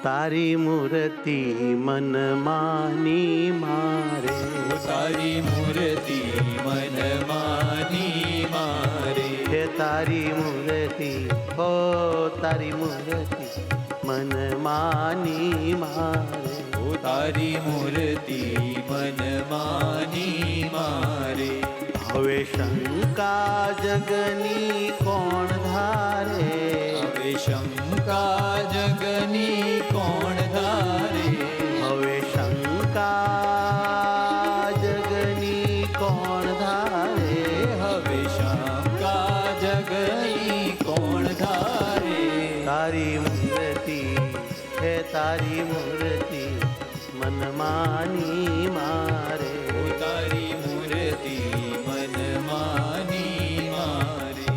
તારી મૂર્તિ મન માની મારે, તારી મૂર્તિ મન માની મારે, હે તારી મૂર્તિ, ઓ તારી મૂર્તિ મન માની મારે, ઓ તારી મૂર્તિ મન માની મારે. હવે શંકા જગની કોણ ધારે, હવે શંકા જગની કોણ ધારે, હવે શંકા જગની કોણ ધારે, હવે શંકા જગની કોણ ધારે. તારી મૂર્તિ, હે તારી મૂર્તિ મન માની મારે, ઓ તારી મૂર્તિ મન માની મારે.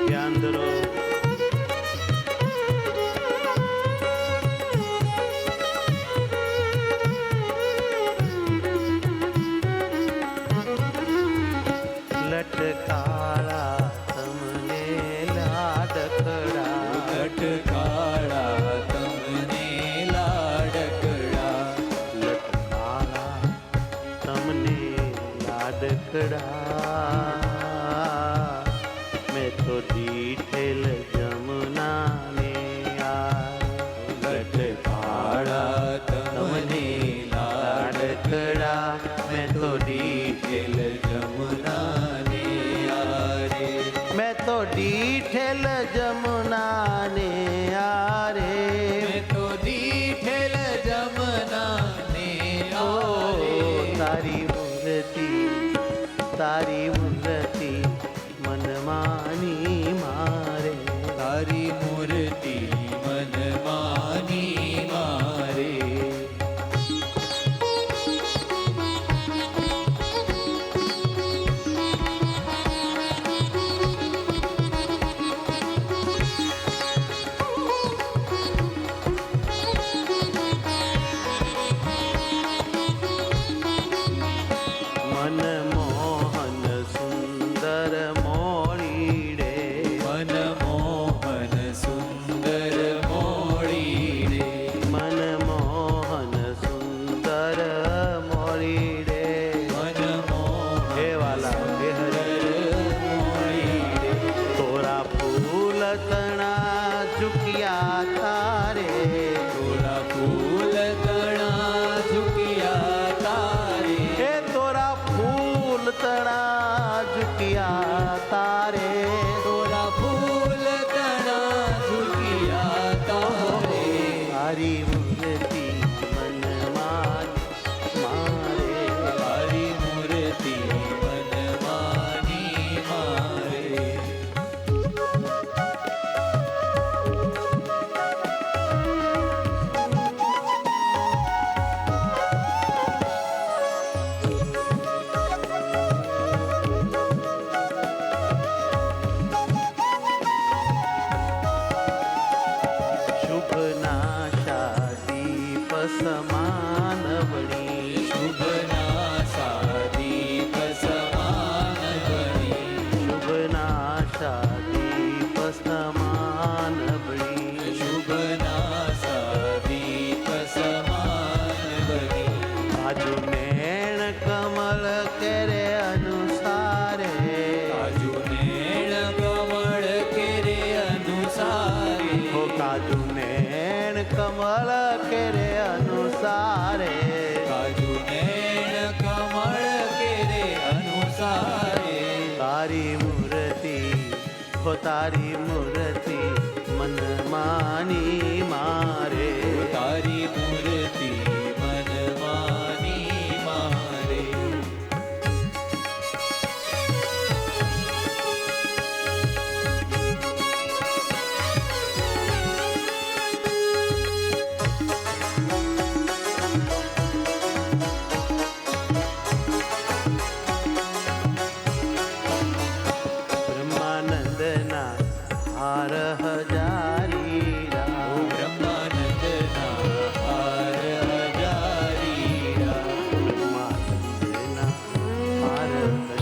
ધ્યાન ધરો. લટકાળા તમને લાડકડા, લટકાળા તમને લાડકડા, લટકાળા તમને લાડકડા, મેં તો દીઠેલ જમનાને લટકાળા તમને લાડકડા, મેં તો દીઠેલ જમનાને આરે, મેં તો દીઠેલ જમનાને આરે, મેં તો દીઠેલ જમનાને ઓ આરે. તારી મૂર્તિ, તારી મૂર્તિ મન માની મારે, તારી મૂર્તિ મન માની મારે. મન મોહન સુંદર મોળી રે, મન મોહન સુંદર મોળી રે, મન મોહન સુંદર મોળી રે, મન મોહન હે વાલા હે હરે, મોળી રે. તોરા ફૂલ તણા ઝુક્યા તારે, તોરા ફૂલ તણા ઝુક્યા તારે, હે તોરા ફૂલ તણા ઝુક્યા તારે, તોરા ફૂલ તણા ઝુક્યા તારે. તારી મૂર્તિ મન મારે, તારી મૂર્તિ મન માની મારે. શુભ નાશા દીપ સમાન વળી, શુભ નાશા દીપ સમાન બની, શુભ નાશા દીપ સમાન વળી, શુભ નાશા દીપ સમાન બની. આજુ નેણ કમળ કેરે અનુસારે, કાજુ નેણ કમળ કેરે અનુસારે, હો કાજુ નેણ કમળ કેરે અનુસારે, કાજુ નેણ કમળ કેરે અનુસારે. તારી મૂર્તિ, હો તારી મૂર્તિ મન માની મારે, તારી મૂર્તિ મન માની મારે. બ્રહ્માનંદના હાર હજારી રા, બ્રહ્માનંદના હાર હજારી રા, બ્રહ્માનંદના હાર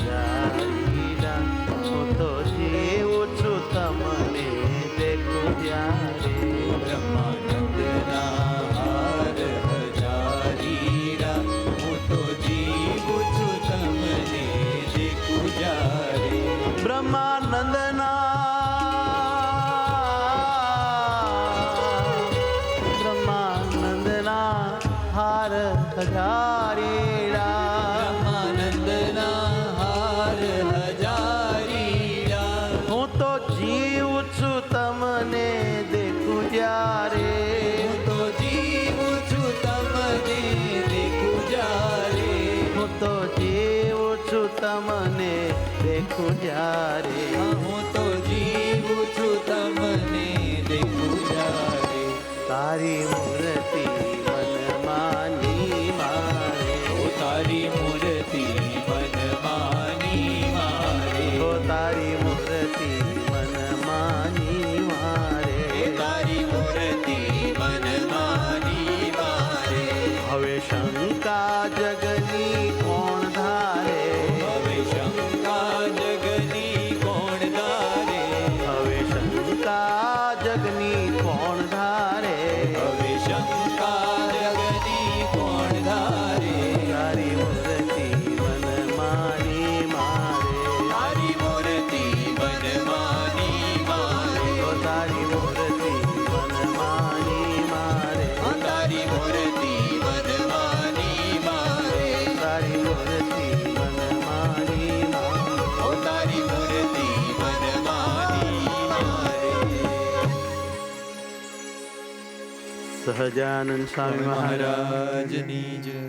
હજારી રા, હું તો બ્રહ્માનંદના હાર હજારેડા બ્રહ્માનંદના હાર હજારીડા હું તો જીવું છું તમને દેખું જ્યારે હું તો જીવું છું તમને દેખું જ્યારે હું તો જીવું છું તમને દેખું જ્યારે હું તો જીવું છું તમને દેખું જ્યારે તારી મૂર્તિ મનમાની મારે તારી મૂર્તિ મનમાની મારે ઓ તારી મૂર્તિ મનમાની મારે તારી મૂર્તિ મનમાની મારે હવે શંકા જગની કોણ ધારે હવે શંકા જગની કોણ ધારે હવે શંકા જગની કોણ ધારે હવે શંકા જગની કોણ ધારે તારી મૂર્તિ મનમાની મારે તારી મૂર્તિ મનમાની મારે ઓ તારી મૂર્તિ મનમાની મારે તારી મૂર્તિ મનમાની મારે તારી મૂર્તિ મનમાની મારે તારી મૂર્તિ મનમાની મારે સહજાનંદ સ્વામી મહારાજ મહારાજની જય